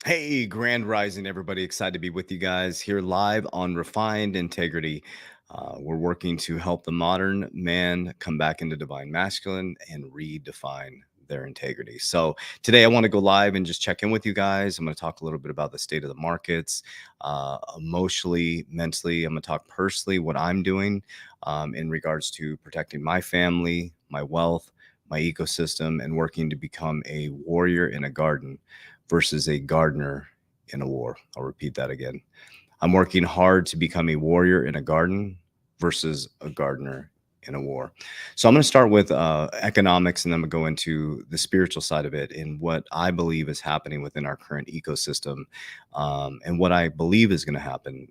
Hey, Grand Rising, everybody. Excited to be with you guys here live on Refined Integrity. We're working to help the modern man come back into divine masculine and redefine their integrity. So, today I want to go live and just check in with you guys. I'm going to talk a little bit about the state of the markets, emotionally, mentally. I'm going to talk personally what I'm doing in regards to protecting my family, my wealth, my ecosystem, and working to become a warrior in a garden versus a gardener in a war. I'll repeat that again. I'm working hard to become a warrior in a garden versus a gardener in a war. So I'm going to start with economics, and then I'm going to go into the spiritual side of it and what I believe is happening within our current ecosystem, and what I believe is going to happen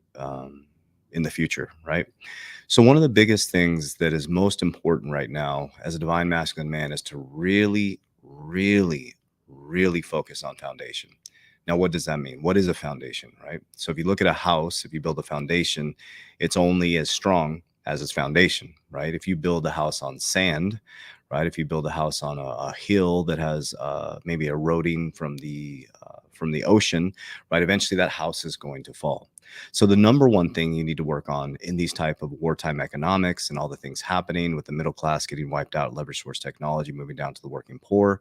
in the future, right? So one of the biggest things that is most important right now as a divine masculine man is to really focus on foundation. Now, what does that mean? What is a foundation, right? So if you look at a house, if you build a foundation, it's only as strong as its foundation, right? If you build a house on sand, right? If you build a house on a hill that has maybe eroding from the ocean, right? Eventually that house is going to fall. So the number one thing you need to work on in these type of wartime economics and all the things happening with the middle class getting wiped out, leverage source technology moving down to the working poor,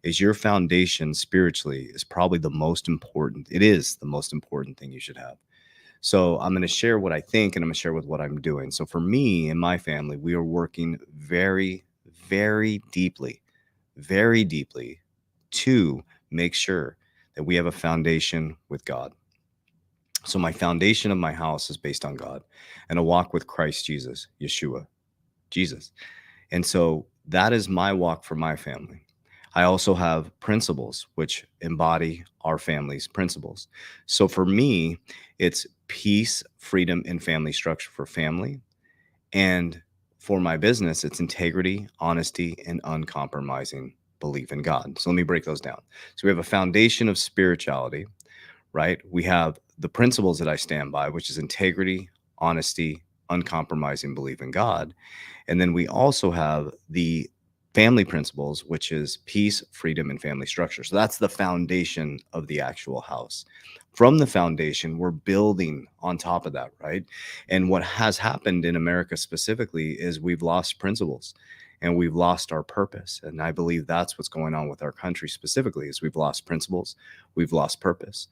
is your foundation spiritually is probably the most important. It is the most important thing you should have. So I'm going to share what I think, and I'm going to share with what I'm doing. So for me and my family, we are working very deeply to make sure that we have a foundation with God. So my foundation of my house is based on God and a walk with Christ Jesus, Yeshua, Jesus. And so that is my walk for my family. I also have principles which embody our family's principles. So for me, it's peace, freedom, and family structure for family. And for my business, it's integrity, honesty, and uncompromising belief in God. So let me break those down. So we have a foundation of spirituality, right? We have the principles that I stand by, which is integrity, honesty, uncompromising belief in God. And then we also have the family principles, which is peace, freedom, and family structure. So that's the foundation of the actual house. From the foundation, we're building on top of that, right? And what has happened in America specifically is we've lost principles and we've lost our purpose. And I believe that's what's going on with our country specifically is we've lost principles, we've lost purpose.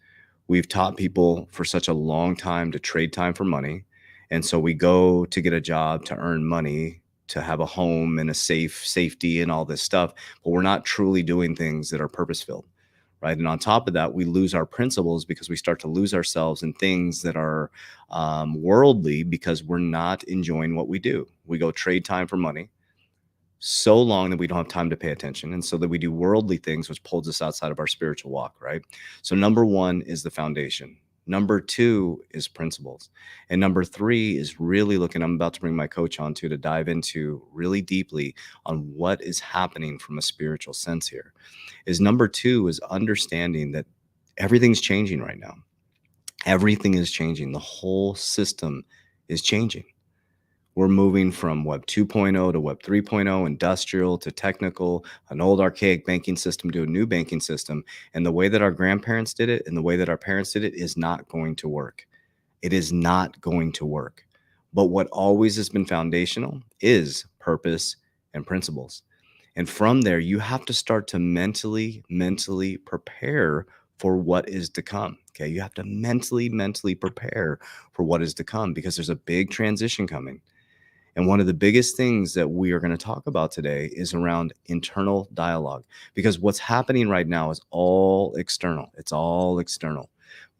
We've taught people for such a long time to trade time for money. And so we go to get a job to earn money, to have a home and a safety and all this stuff, but we're not truly doing things that are purpose filled, right? And on top of that, we lose our principles because we start to lose ourselves in things that are worldly because we're not enjoying what we do. We go trade time for money so long that we don't have time to pay attention. And so that we do worldly things, which pulls us outside of our spiritual walk, right? So number one is the foundation. Number two is principles. And number three is really looking, I'm about to bring my coach on to dive into really deeply on what is happening from a spiritual sense here. Is number two is understanding that everything's changing right now. Everything is changing. The whole system is changing. We're moving from Web 2.0 to Web 3.0, industrial to technical, an old archaic banking system to a new banking system. And the way that our grandparents did it and the way that our parents did it is not going to work. It is not going to work. But what always has been foundational is purpose and principles. And from there, you have to start to mentally prepare for what is to come. Okay. You have to mentally prepare for what is to come because there's a big transition coming. And one of the biggest things that we are going to talk about today is around internal dialogue, because what's happening right now is all external. It's all external.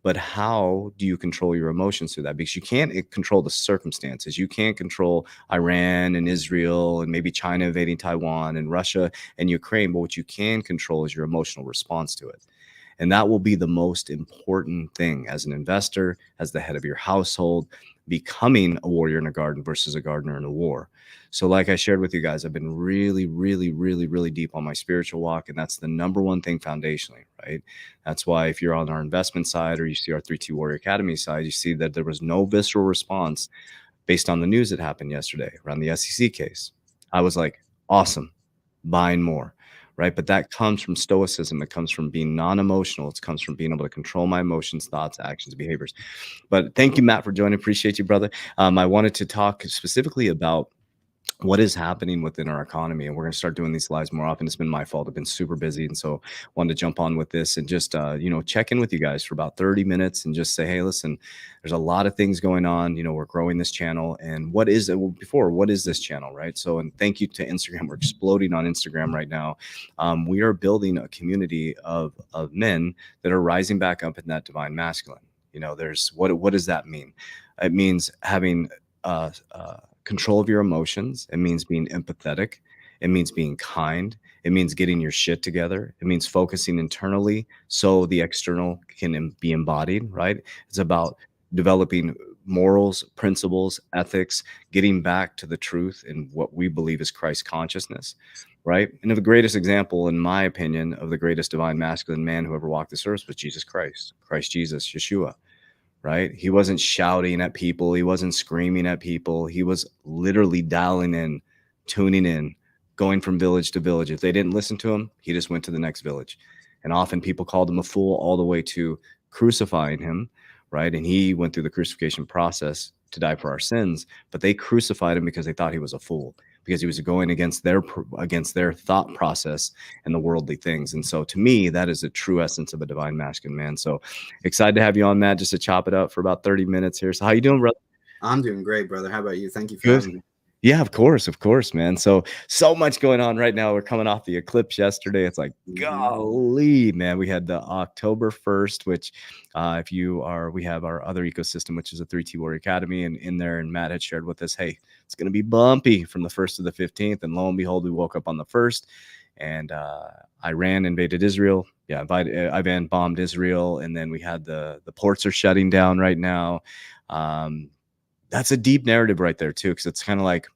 But how do you control your emotions through that? Because you can't control the circumstances. You can't control Iran and Israel and maybe China invading Taiwan and Russia and Ukraine. But what you can control is your emotional response to it. And that will be the most important thing as an investor, as the head of your household, becoming a warrior in a garden versus a gardener in a war. So like I shared with you guys, I've been really deep on my spiritual walk. And that's the number one thing foundationally, right? That's why if you're on our investment side or you see our 3-2 Warrior Academy side, you see that there was no visceral response based on the news that happened yesterday around the SEC case. I was like, awesome, buying more. right? But that comes from stoicism. It comes from being non-emotional. It comes from being able to control my emotions, thoughts, actions, behaviors. But thank you, Matt, for joining. Appreciate you, brother. I wanted to talk specifically about what is happening within our economy, and we're going to start doing these lives more often. It's been my fault. I've been super busy, and so wanted to jump on with this and just check in with you guys for about 30 minutes and just say, hey, listen, there's a lot of things going on. We're growing this channel, and what is it before, what is this channel, right? So, and thank you to Instagram. We're exploding on Instagram right now. We are building a community of men that are rising back up in that divine masculine. There's what does that mean? It means having control of your emotions. It means being empathetic. It means being kind. It means getting your shit together. It means focusing internally so the external can be embodied, right? It's about developing morals, principles, ethics, getting back to the truth and what we believe is Christ consciousness, right? And the greatest example, in my opinion, of the greatest divine masculine man who ever walked this earth was Jesus Christ, Christ Jesus, Yeshua. Right? He wasn't shouting at people. He wasn't screaming at people. He was literally dialing in, tuning in, going from village to village. If they didn't listen to him, he just went to the next village. And often people called him a fool all the way to crucifying him, right? And he went through the crucifixion process to die for our sins, but they crucified him because they thought he was a fool, because he was going against their thought process and the worldly things. And so to me, that is the true essence of a divine masculine man. So excited to have you on, Matt, just to chop it up for about 30 minutes here. So how you doing, brother? I'm doing great, brother. How about you? Thank you for Good. having me. Yeah, of course, man. So much going on right now. We're coming off the eclipse yesterday. It's like, golly, man. We had the October 1st, which we have our other ecosystem, which is a 3T Warrior Academy, and in there, and Matt had shared with us, hey, it's going to be bumpy from the 1st to the 15th. And lo and behold, we woke up on the 1st, and Iran invaded Israel. Yeah, Iran bombed Israel, and then we had the ports are shutting down right now. That's a deep narrative right there too, because it's kind of like,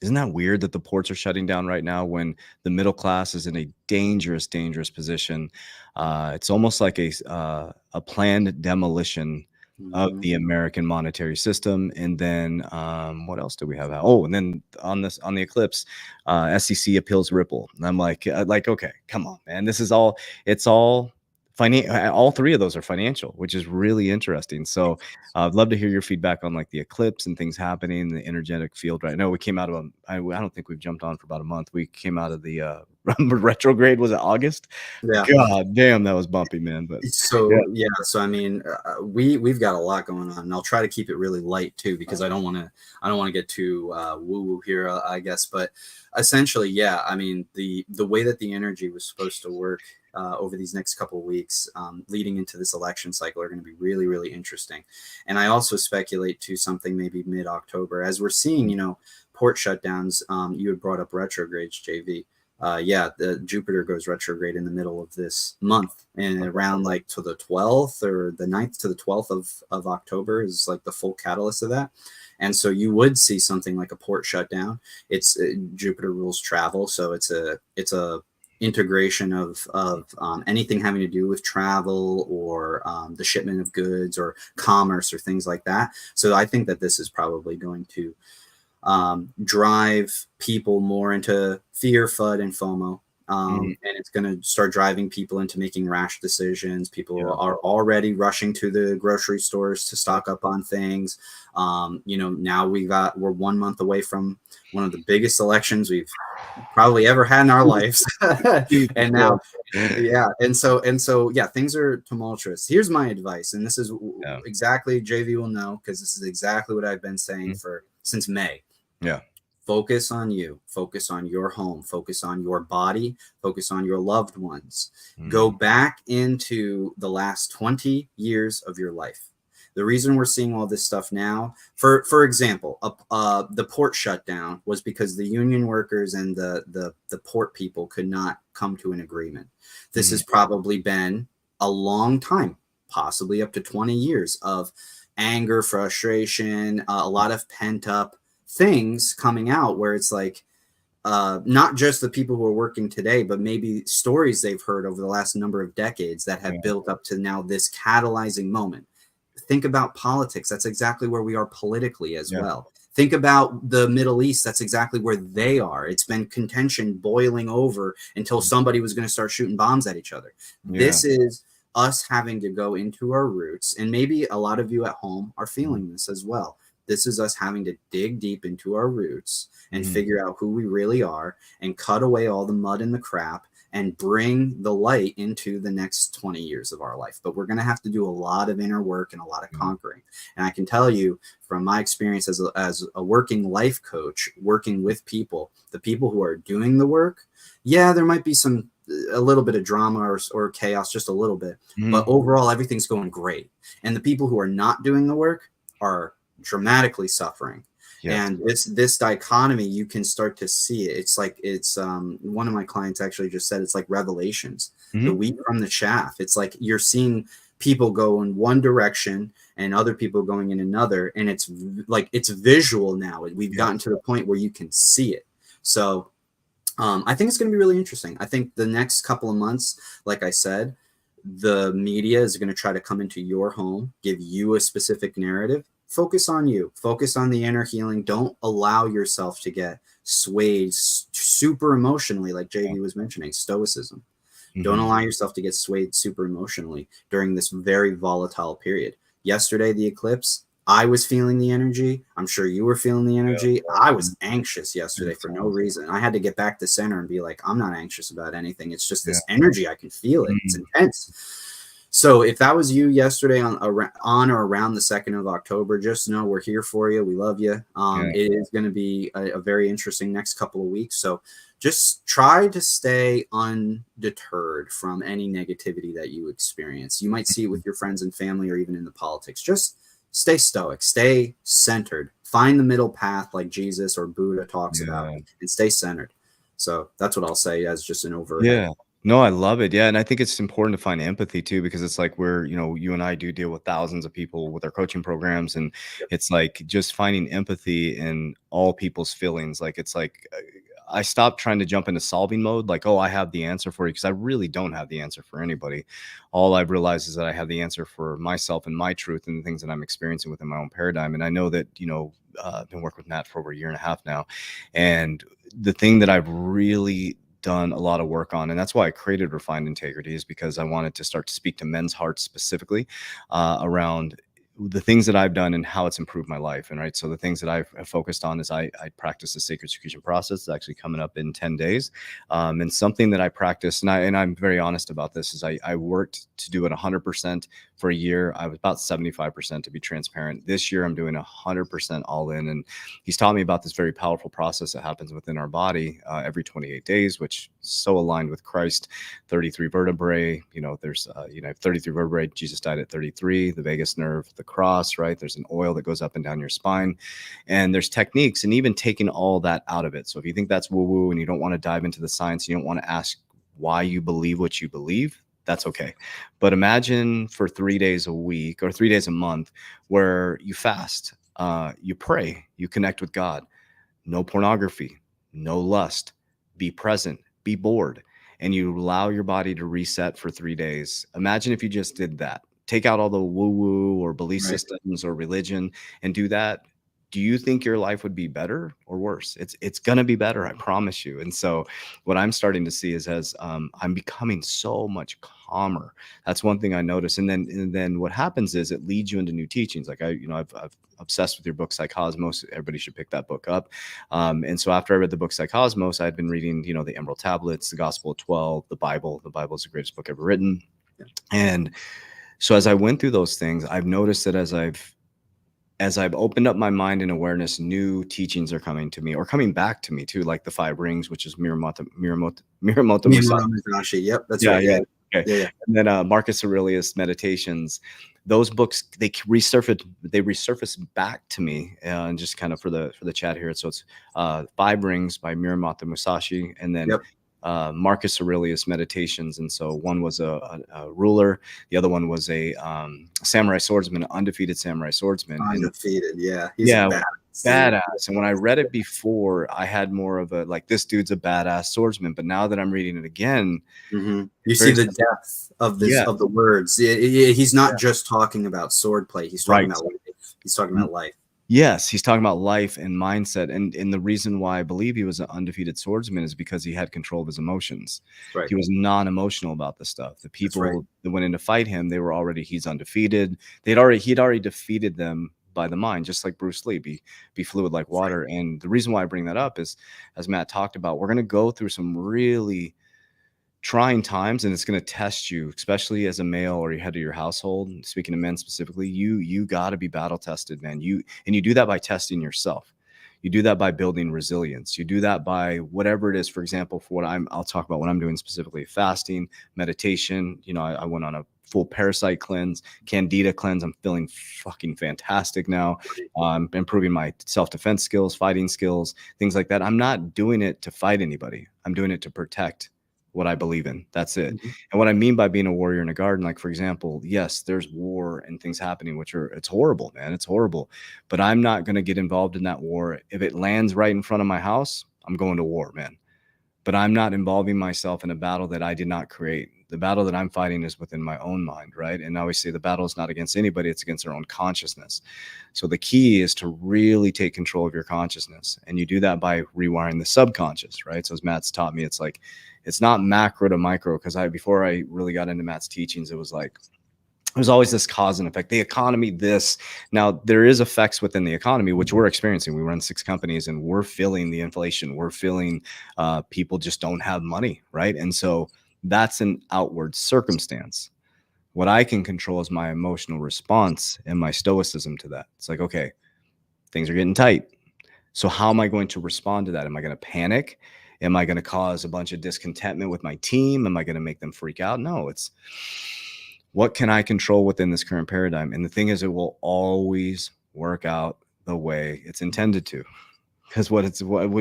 isn't that weird that the ports are shutting down right now when the middle class is in a dangerous position? It's almost like a planned demolition of the American monetary system. And then what else do we have? Oh, and then on the eclipse, SEC appeals Ripple. And I'm like, okay, come on, man. It's all all three of those are financial, which is really interesting. So I'd love to hear your feedback on like the eclipse and things happening in the energetic field right now. We came out of I don't think we've jumped on for about a month. We came out of the retrograde. Was it August? Yeah. God damn, that was bumpy, man. But so I mean, we've got a lot going on, and I'll try to keep it really light too, because I don't want to get too woo woo here, I guess. But essentially, yeah, I mean, the way that the energy was supposed to work over these next couple of weeks leading into this election cycle are going to be really, really interesting. And I also speculate to something maybe mid-October, as we're seeing, port shutdowns. You had brought up retrogrades, JV. The Jupiter goes retrograde in the middle of this month, and around like to the 12th or the 9th to the 12th of October is like the full catalyst of that. And so you would see something like a port shutdown. It's Jupiter rules travel, so it's a integration of anything having to do with travel or the shipment of goods or commerce or things like that. So I think that this is probably going to drive people more into fear, FUD, and FOMO. And it's going to start driving people into making rash decisions. People are already rushing to the grocery stores to stock up on things. Now we're 1 month away from one of the biggest elections we've probably ever had in our lives. And now, and so, things are tumultuous. Here's my advice. And this is exactly, JV will know, because this is exactly what I've been saying since May. Yeah. Focus on you, focus on your home, focus on your body, focus on your loved ones. Go back into the last 20 years of your life. The reason we're seeing all this stuff now, for example, the port shutdown was because the union workers and the port people could not come to an agreement. This has probably been a long time, possibly up to 20 years of anger, frustration, a lot of pent up things coming out, where it's like not just the people who are working today, but maybe stories they've heard over the last number of decades that have built up to now this catalyzing moment. Think about politics. That's exactly where we are politically as well. Think about the Middle East. That's exactly where they are. It's been contention boiling over until somebody was going to start shooting bombs at each other. Yeah. This is us having to go into our roots. And maybe a lot of you at home are feeling this as well. This is us having to dig deep into our roots and figure out who we really are and cut away all the mud and the crap and bring the light into the next 20 years of our life. But we're going to have to do a lot of inner work and a lot of conquering. And I can tell you from my experience as a working life coach, working with people, the people who are doing the work, yeah, there might be a little bit of drama or chaos, just a little bit. But overall, everything's going great. And the people who are not doing the work are dramatically suffering. Yes. And this dichotomy, you can start to see it. It's like, one of my clients actually just said, it's like Revelations, the wheat from the chaff. It's like you're seeing people go in one direction and other people going in another. And it's like, it's visual now. We've gotten to the point where you can see it. So I think it's going to be really interesting. I think the next couple of months, like I said, the media is going to try to come into your home, give you a specific narrative. Focus on you. Focus on the inner healing. Don't allow yourself to get swayed super emotionally, like JV was mentioning, stoicism. Don't allow yourself to get swayed super emotionally during this very volatile period. Yesterday, the eclipse, I was feeling the energy. I'm sure you were feeling the energy. Yeah. I was anxious yesterday for no reason. I had to get back to center and be like, I'm not anxious about anything. It's just this energy. I can feel it. It's intense. So if that was you yesterday on or around the 2nd of October, just know we're here for you. We love you. It is going to be a very interesting next couple of weeks. So just try to stay undeterred from any negativity that you experience. You might see it with your friends and family or even in the politics. Just stay stoic, stay centered, find the middle path like Jesus or Buddha talks about, and stay centered. So that's what I'll say as just an overhead. Yeah. No, I love it. Yeah. And I think it's important to find empathy too, because it's like you and I do deal with thousands of people with our coaching programs. And it's like just finding empathy in all people's feelings. Like, it's like, I stopped trying to jump into solving mode. Like, oh, I have the answer for you. Cause I really don't have the answer for anybody. All I've realized is that I have the answer for myself and my truth and the things that I'm experiencing within my own paradigm. And I know that, I've been working with Matt for over a year and a half now. And the thing that I've really done a lot of work on, and that's why I created Refined Integrity, is because I wanted to start to speak to men's hearts specifically around the things that I've done and how it's improved my life. And right. So the things that I've focused on is I practice the sacred secretion process. It's actually coming up in 10 days. And something that I practice, and I'm very honest about this, is I worked to do it 100% for a year. I was about 75% to be transparent. This year, I'm doing 100% all in. And he's taught me about this very powerful process that happens within our body every 28 days, which is so aligned with Christ. 33 vertebrae, there's, 33 vertebrae. Jesus died at 33, the vagus nerve, the cross, right? There's an oil that goes up and down your spine, and there's techniques, and even taking all that out of it. So if you think that's woo-woo and you don't want to dive into the science, you don't want to ask why you believe what you believe, that's okay. But imagine for 3 days a week or 3 days a month where you fast, you pray, you connect with God, no pornography, no lust, be present, be bored, and you allow your body to reset for 3 days. Imagine if you just did that. Take out all the woo-woo or belief systems or religion and do that. Do you think your life would be better or worse? It's going to be better, I promise you. And so what I'm starting to see is as I'm becoming so much calmer. That's one thing I noticed. And then what happens is it leads you into new teachings. Like I've obsessed with your book, Psycosmos. Everybody should pick that book up. And so after I read the book, Psycosmos, I had been reading, the Emerald Tablets, the Gospel of 12, the Bible. The Bible is the greatest book ever written. And so as I went through those things, I've noticed that as I've opened up my mind and awareness, new teachings are coming to me or coming back to me too, like the 5 rings, which is Miramoto Musashi. Yep, that's right. Yeah. Okay. Yeah. And then Marcus Aurelius Meditations. Those books, they resurface back to me, and just kind of for the chat here. So it's 5 Rings by Miramoto Musashi, and then Marcus Aurelius Meditations. And so one was a ruler, the other one was a samurai swordsman, undefeated samurai swordsman. Undefeated, he's a badass. And when I read it before, I had more of a like, this dude's a badass swordsman. But now that I'm reading it again, you see the depth of this of the words. He's not just talking about swordplay. He's talking about life. He's talking about life. Yes, he's talking about life and mindset, and the reason why I believe he was an undefeated swordsman is because he had control of his emotions. That's right. He was non-emotional about this stuff. The That's right. people that went in to fight him, they were already, he's undefeated. He'd already defeated them by the mind, just like Bruce Lee, be fluid like That's right. water. And the reason why I bring that up is, as Matt talked about, we're going to go through some really trying times, and it's going to test you, especially as a male or head of your household. Speaking to men specifically, you got to be battle tested, man. You do that by testing yourself. You do that by building resilience. You do that by whatever it is. For example, for what I'll talk about what I'm doing specifically: fasting, meditation. You know, I went on a full parasite cleanse, candida cleanse. I'm feeling fucking fantastic now. Improving my self-defense skills, fighting skills, things like that. I'm not doing it to fight anybody. I'm doing it to protect what I believe in. That's it. Mhm. And what I mean by being a warrior in a garden, like, for example, yes, there's war and things happening, it's horrible, man. It's horrible. But I'm not going to get involved in that war. If it lands right in front of my house, I'm going to war, man. But I'm not involving myself in a battle that I did not create. The battle that I'm fighting is within my own mind, right? And I always say the battle is not against anybody, it's against their own consciousness. So the key is to really take control of your consciousness. And you do that by rewiring the subconscious, right? So as Matt's taught me, it's like, it's not macro to micro. Because before I really got into Matt's teachings, it was like, there's always this cause and effect. The economy, this. Now, there is effects within the economy, which we're experiencing. We run 6 companies and we're feeling the inflation. We're feeling people just don't have money, right? And so that's an outward circumstance. What I can control is my emotional response and my stoicism to that. It's like, okay, things are getting tight. So how am I going to respond to that? Am I going to panic? Am I going to cause a bunch of discontentment with my team? Am I going to make them freak out? No, it's what can I control within this current paradigm? And the thing is, it will always work out the way it's intended to. Because what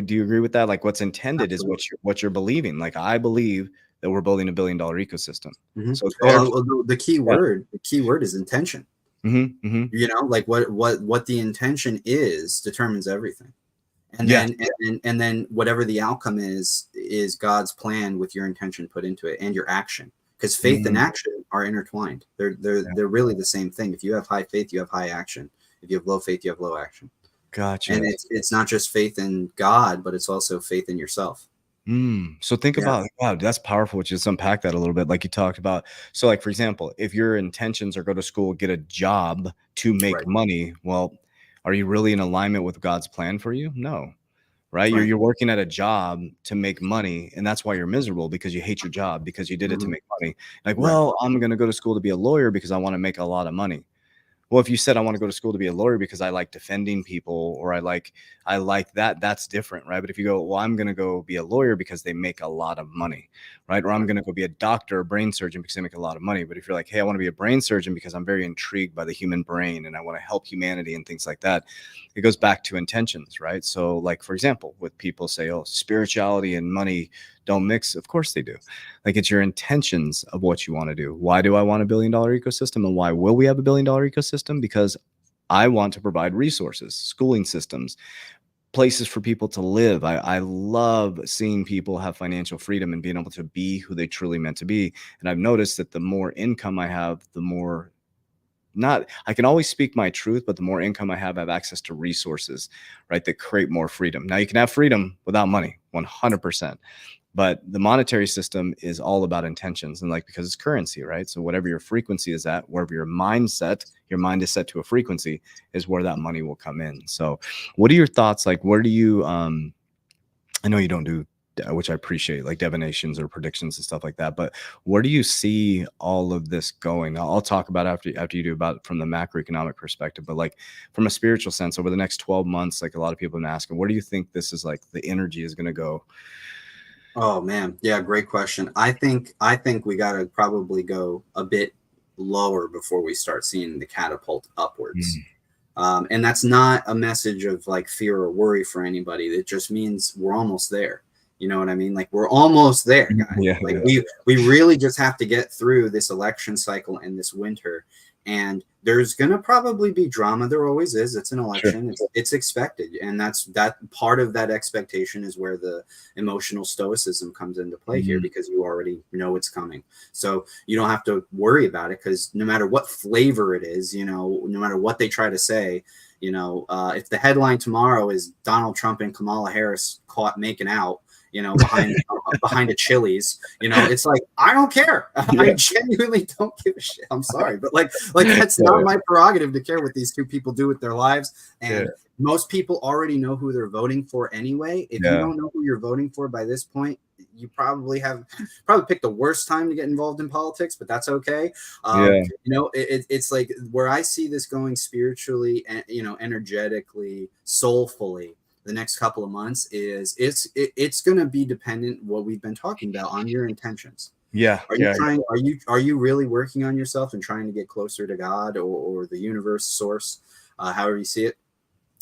do you agree with that? Like, what's intended Absolutely. is what you're believing. Like, I believe that we're building $1 billion ecosystem. Mhm. So Well, the yeah. key word is intention. You know, like what the intention is determines everything. And Yeah. then and then whatever the outcome is God's plan with your intention put into it and your action. Because faith and action are intertwined. They're really the same thing. If you have high faith, you have high action. If you have low faith, you have low action. Gotcha. And it's not just faith in God, but it's also faith in yourself. So think Yeah. about, wow, that's powerful. Just unpack that a little bit, like you talked about. So, like, for example, if your intentions are go to school, get a job to make Right. money, well, are you really in alignment with God's plan for you? No. Right? Right. You're working at a job to make money, and that's why you're miserable, because you hate your job, because you did it to Mhm. make money. Like, Right. well, I'm going to go to school to be a lawyer because I want to make a lot of money. Well, if you said I want to go to school to be a lawyer because I like defending people, or I like that, that's different, right? But if you go, well, I'm going to go be a lawyer because they make a lot of money, right? Or I'm going to go be a doctor, a brain surgeon because they make a lot of money. But if you're like, hey, I want to be a brain surgeon because I'm very intrigued by the human brain and I want to help humanity and things like that, it goes back to intentions, right? So, like, for example, with people say, oh, spirituality and money don't mix. Of course they do. Like, it's your intentions of what you want to do. Why do I want $1 billion ecosystem, and why will we have $1 billion ecosystem? Because I want to provide resources, schooling systems, places for people to live. I love seeing people have financial freedom and being able to be who they truly meant to be. And I've noticed that the more income I have, the more, not, I can always speak my truth, but the more income I have access to resources, right, that create more freedom. Now, you can have freedom without money, 100%. But the monetary system is all about intentions, and, like, because it's currency, right? So whatever your frequency is at, wherever your mind is set to a frequency, is where that money will come in. So what are your thoughts? Like, where do you, I know you don't do, which I appreciate, like divinations or predictions and stuff like that, but where do you see all of this going? I'll talk about after you do about it from the macroeconomic perspective, but like from a spiritual sense, over the next 12 months, like a lot of people have been asking, where do you think this is, like, the energy is going to go? Oh man, yeah, great question. I think we got to probably go a bit lower before we start seeing the catapult upwards. And that's not a message of like fear or worry for anybody. It just means we're almost there. You know what I mean? Like, we're almost there, guys. Yeah, Like, yeah. we really just have to get through this election cycle and this winter. And there's going to probably be drama. There always is. It's an election. Sure. It's expected. And that part of that expectation is where the emotional stoicism comes into play here, because you already know it's coming. So you don't have to worry about it, because no matter what flavor it is, you know, no matter what they try to say, you know, if the headline tomorrow is Donald Trump and Kamala Harris caught making out, you know, behind a Chili's, you know, it's like, I don't care. I genuinely don't give a shit. I'm sorry, but like that's not my prerogative to care what these two people do with their lives. And most people already know who they're voting for anyway. If you don't know who you're voting for by this point, you probably picked the worst time to get involved in politics, but that's okay. You know, it's like where I see this going spiritually and, you know, energetically, soulfully, the next couple of months is it's going to be dependent, what we've been talking about, on your intentions. Are you really working on yourself and trying to get closer to God or the universe, source, however you see it?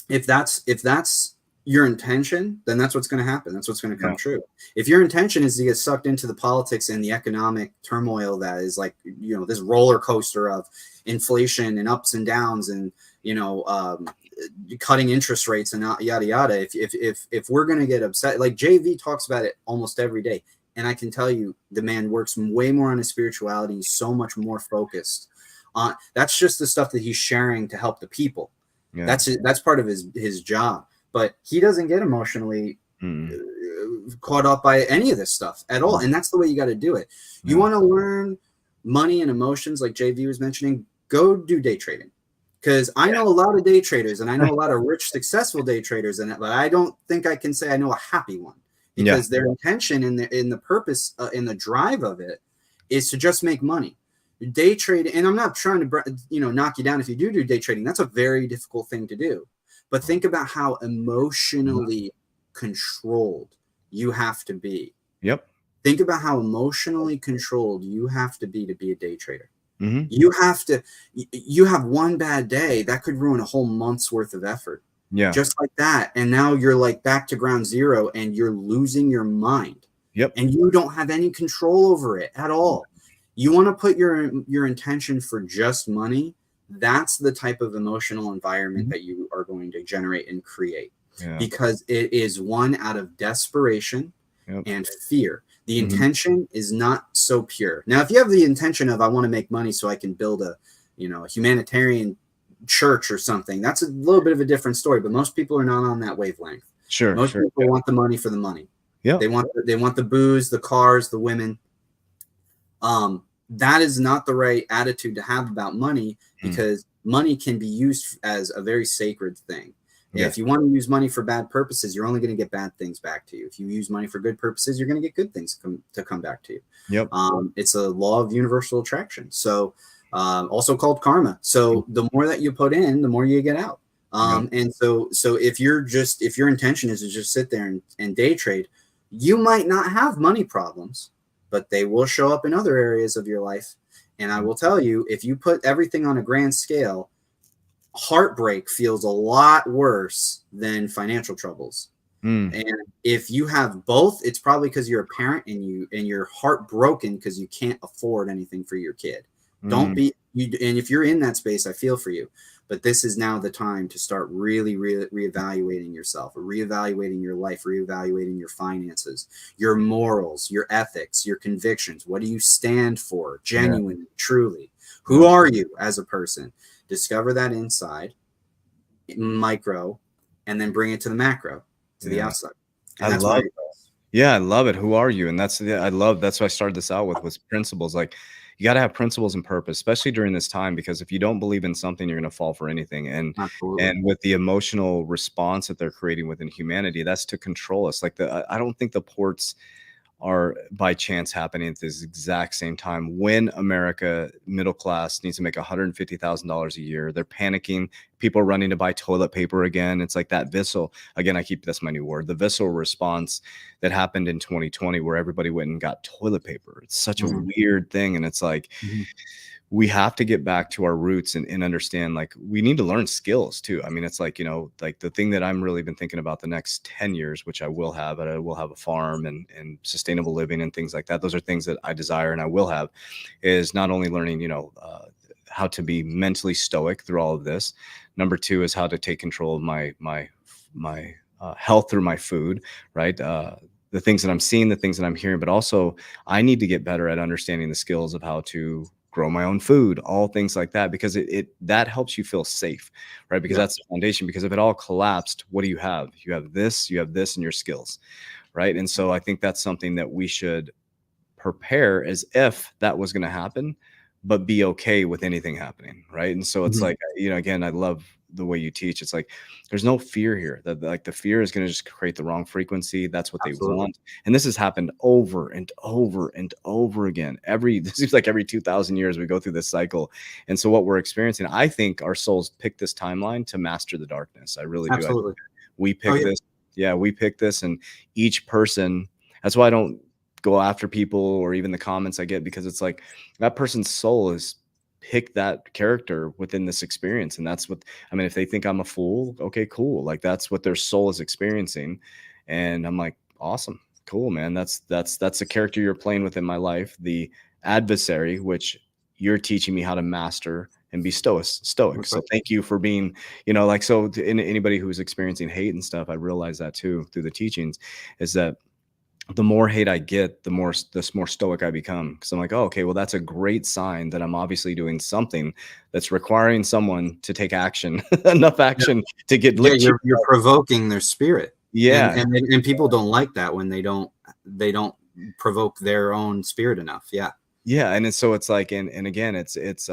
If that's your intention, then that's what's going to happen. That's what's going to come true. If your intention is to get sucked into the politics and the economic turmoil that is, like, you know, this roller coaster of inflation and ups and downs and, you know, cutting interest rates and yada yada. If we're going to get upset, like JV talks about it almost every day, and I can tell you the man works way more on his spirituality. He's so much more focused on. That's just the stuff that he's sharing to help the people. That's part of his job. But he doesn't get emotionally caught up by any of this stuff at all. And that's the way you got to do it. You want to learn money and emotions, like JV was mentioning, go do day trading. Because I know a lot of day traders, and I know a lot of rich, successful day traders, but I don't think I can say I know a happy one, because their intention in the purpose, in the drive of it, is to just make money. Day trading, and I'm not trying to, you know, knock you down if you do day trading. That's a very difficult thing to do. But think about how emotionally controlled you have to be. Think about how emotionally controlled you have to be a day trader. You have one bad day that could ruin a whole month's worth of effort. Just like that. And now you're like back to ground zero and you're losing your mind. And you don't have any control over it at all. You want to put your intention for just money. That's the type of emotional environment that you are going to generate and create, because it is one out of desperation and fear. The intention is not so pure. Now, if you have the intention of, I want to make money so I can build a humanitarian church or something, that's a little bit of a different story. But most people are not on that wavelength. Most people want the money for the money. They want the booze, the cars, the women. That is not the right attitude to have about money, because money can be used as a very sacred thing. If you want to use money for bad purposes, you're only going to get bad things back to you. If you use money for good purposes, you're going to get good things to come back to you. It's a law of universal attraction. So, also called karma. So the more that you put in, the more you get out. And so if your intention is to just sit there and day trade, you might not have money problems, but they will show up in other areas of your life. And I will tell you, if you put everything on a grand scale, heartbreak feels a lot worse than financial troubles. And if you have both, it's probably because you're a parent and you're heartbroken because you can't afford anything for your kid. Don't be you. And if you're in that space, I feel for you. But this is now the time to start really reevaluating yourself, reevaluating your life, reevaluating your finances, your morals, your ethics, your convictions. What do you stand for? Genuinely, truly. Who are you as a person? Discover that inside, micro, and then bring it to the macro, to the outside. And that's why. I love it. Who are you? And that's why I started this out with was principles. Like, you got to have principles and purpose, especially during this time, because if you don't believe in something, you're going to fall for anything. And with the emotional response that they're creating within humanity, that's to control us. Like, I don't think the ports are by chance happening at this exact same time when America middle class needs to make $150,000 a year. They're panicking people are running to buy toilet paper again. It's like that visceral, again, that's my new word, the visceral response that happened in 2020 where everybody went and got toilet paper. It's such a weird thing. And it's like, we have to get back to our roots and understand, like, we need to learn skills too. I mean, it's like, like the thing that I'm really been thinking about the next 10 years, which I will have, but I will have a farm and sustainable living and things like that. Those are things that I desire and I will have, is not only learning, how to be mentally stoic through all of this. Number two is how to take control of my health through my food, right? The things that I'm seeing, the things that I'm hearing, but also I need to get better at understanding the skills of how to grow my own food, all things like that, because that helps you feel safe, right? Because that's the foundation. Because if it all collapsed, what do you have? You have this, and your skills, right? And so I think that's something that we should prepare as if that was going to happen, but be okay with anything happening, right? And so it's like, again, I love the way you teach. It's like, there's no fear here. That, like, the fear is going to just create the wrong frequency. That's what they want. And this has happened over and over and over again. This seems like every 2,000 years we go through this cycle. And so what we're experiencing, I think our souls picked this timeline to master the darkness. I really do. Absolutely. We picked this. Yeah, we picked this, and each person, that's why I don't go after people or even the comments I get, because it's like that person's soul is pick that character within this experience. And that's what, I mean, if they think I'm a fool, okay, cool. Like, that's what their soul is experiencing. And I'm like, awesome, cool, man. That's the character you're playing with in my life, the adversary, which you're teaching me how to master and be stoic. So thank you for being, like, so to anybody who's experiencing hate and stuff, I realize that too, through the teachings, is that the more hate I get, the more stoic I become. Because I'm like, oh, okay, well, that's a great sign that I'm obviously doing something that's requiring someone to take action, enough action to get. Yeah, you're provoking their spirit. Yeah, and people don't like that when they don't provoke their own spirit enough. Yeah, and so it's like, and again, it's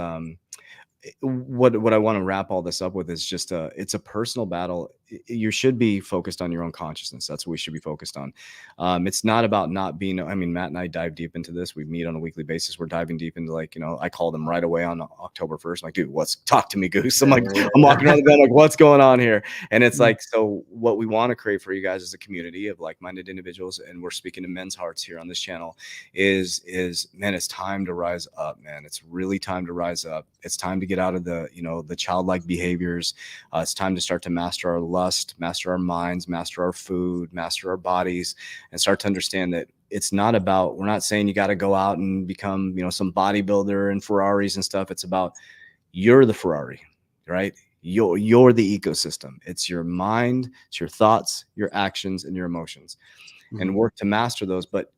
what I want to wrap all this up with is just it's a personal battle. You should be focused on your own consciousness. That's what we should be focused on. It's not about not being, I mean, Matt and I dive deep into this. We meet on a weekly basis. We're diving deep into, like, I called him right away on October 1st. I'm like, dude, talk to me, Goose. I'm like, I'm walking around the bed, like, what's going on here? And it's like, so what we want to create for you guys is a community of like-minded individuals. And we're speaking to men's hearts here on this channel is, man, it's time to rise up, man. It's really time to rise up. It's time to get out of the, the childlike behaviors. It's time to start to master our lust, master our minds, master our food, master our bodies, and start to understand that it's not about, we're not saying you got to go out and become, some bodybuilder and Ferraris and stuff. It's about, you're the Ferrari, right? You're the ecosystem. It's your mind, it's your thoughts, your actions, and your emotions, and work to master those. But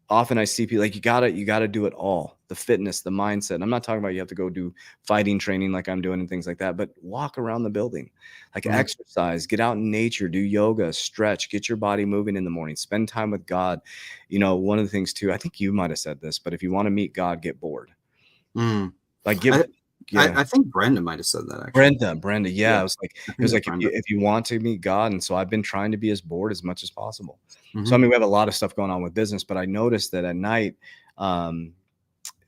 often I see people like, you gotta do it all. The fitness, the mindset. And I'm not talking about you have to go do fighting training like I'm doing and things like that, but walk around the building, like exercise, get out in nature, do yoga, stretch, get your body moving in the morning, spend time with God. One of the things too, I think you might've said this, but if you want to meet God, get bored. Like I think Brenda might have said that, actually. Brenda. Yeah. It was like, if you want to meet God. And so I've been trying to be as bored as much as possible. So, I mean, we have a lot of stuff going on with business, but I noticed that at night,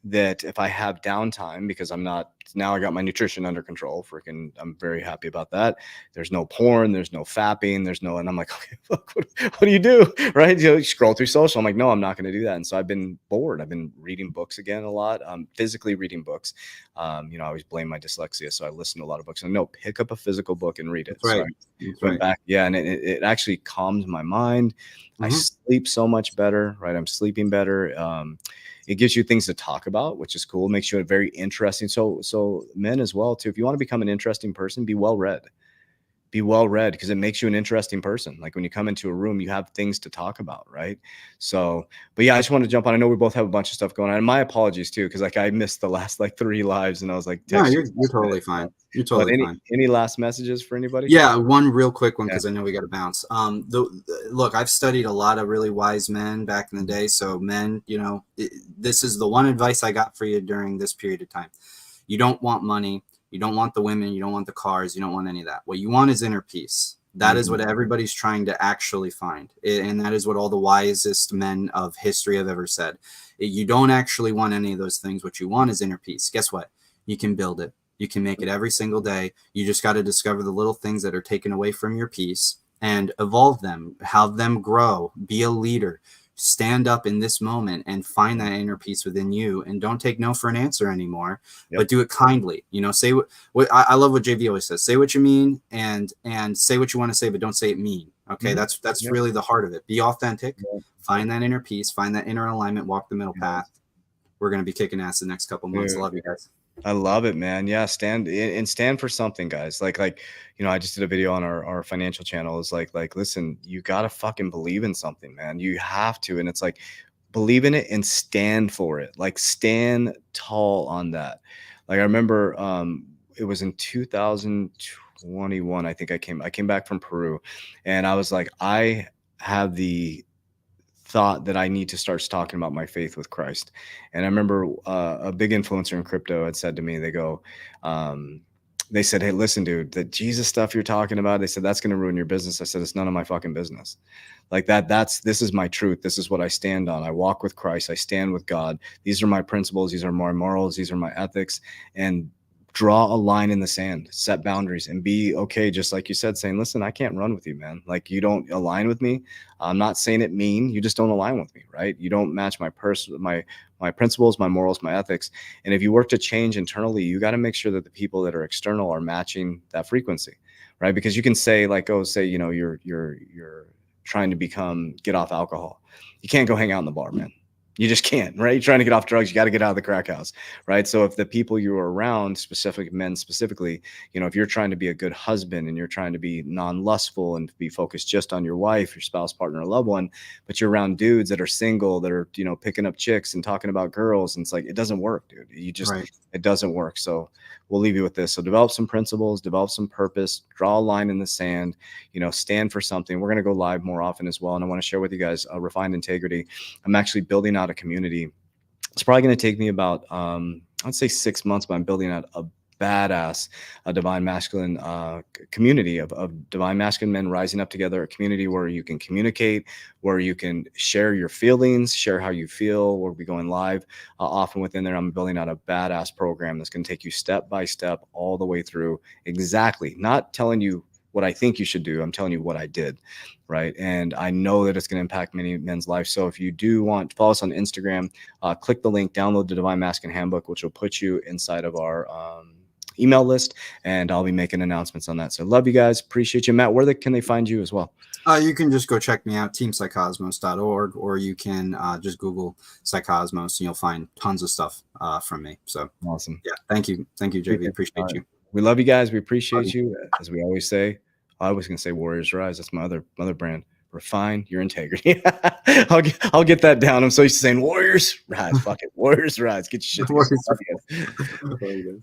that if I have downtime, because now I got my nutrition under control, I'm very happy about that. There's no porn, there's no fapping, and I'm like, okay, fuck, what do you do? Right? You scroll through social. I'm like, no, I'm not going to do that. And so I've been bored. I've been reading books again a lot, physically reading books. I always blame my dyslexia. So I listen to a lot of books, and pick up a physical book and read it. That's right. So I went back. Yeah. And it actually calms my mind. I sleep so much better, right? I'm sleeping better. It gives you things to talk about, which is cool. It makes you very interesting. So men as well too. If you want to become an interesting person, be well read. Because it makes you an interesting person. Like when you come into a room, you have things to talk about, right? So, but yeah, I just want to jump on. I know we both have a bunch of stuff going on, and my apologies too, because I missed the last 3 lives, and I was like, no, you're totally fine. You're totally fine. Any last messages for anybody? Yeah, one real quick one, because I know we got to bounce. Look, I've studied a lot of really wise men back in the day. So men, this is the one advice I got for you during this period of time. You don't want money. You don't want the women. You don't want the cars. You don't want any of that. What you want is inner peace. That is what everybody's trying to actually find. And that is what all the wisest men of history have ever said. You don't actually want any of those things. What you want is inner peace. Guess what? You can build it. You can make it every single day. You just got to discover the little things that are taken away from your peace and evolve them, have them grow, be a leader, stand up in this moment and find that inner peace within you, and don't take no for an answer anymore. But do it kindly. You know, say what I love what JV always says, say what you mean and say what you want to say, but don't say it mean. Okay. That's really the heart of it. Be authentic, find that inner peace, find that inner alignment, walk the middle path. We're going to be kicking ass the next couple months. Love you guys. I love it, man. Yeah. Stand for something, guys. Like, you know, I just did a video on our financial channel. It's like, listen, you got to fucking believe in something, man. You have to. And it's like, believe in it and stand for it. Like, stand tall on that. Like, I remember, it was in 2021. I think I came back from Peru, and I was like, I have the thought that I need to start talking about my faith with Christ. And I remember a big influencer in crypto had said to me, they said, hey, listen, dude, the Jesus stuff you're talking about, they said, that's going to ruin your business. I said, it's none of my fucking business. Like this is my truth. This is what I stand on. I walk with Christ. I stand with God. These are my principles. These are my morals. These are my ethics. And draw a line in the sand, set boundaries, and be okay. Just like you said, saying, listen, I can't run with you, man. Like, you don't align with me. I'm not saying it mean, you just don't align with me, right? You don't match my principles, my morals, my ethics. And if you work to change internally, you got to make sure that the people that are external are matching that frequency, right? Because you can say like, oh, say, you know, you're trying to get off alcohol. You can't go hang out in the bar, man. You just can't, right? You're trying to get off drugs. You got to get out of the crack house, right? So if the people you are around, men specifically, you know, if you're trying to be a good husband and you're trying to be non-lustful and be focused just on your wife, your spouse, partner, or loved one, but you're around dudes that are single, that are, you know, picking up chicks and talking about girls, and it's like, it doesn't work, dude. It doesn't work. So we'll leave you with this. So develop some principles, develop some purpose, draw a line in the sand, you know, stand for something. We're going to go live more often as well. And I want to share with you guys Refined Integrity. I'm actually building out a community. It's probably going to take me about, I'd say 6 months, but I'm building out a badass divine masculine community of divine masculine men rising up together, a community where you can communicate, where you can share your feelings, share how you feel. We'll be going live often within there. I'm building out a badass program that's going to take you step by step all the way through, exactly, not telling you what I think you should do. I'm telling you what I did, right? And I know that it's going to impact many men's lives. So if you do want to follow us on Instagram, click the link, download the Divine Masculine Handbook, which will put you inside of our email list, and I'll be making announcements on that. So love you guys. Appreciate you. Matt, can they find you as well? You can just go check me out, teampsychosmos.org, or you can just Google Psycosmos and you'll find tons of stuff from me. So awesome. Yeah. Thank you. Thank you, JV. Appreciate you. We love you guys. We appreciate you. As we always say, I was going to say Warriors Rise. That's my other brand. Refine your integrity. I'll get that down. I'm so used to saying Warriors Rise. Fuck it. Warriors Rise. Get your shit together.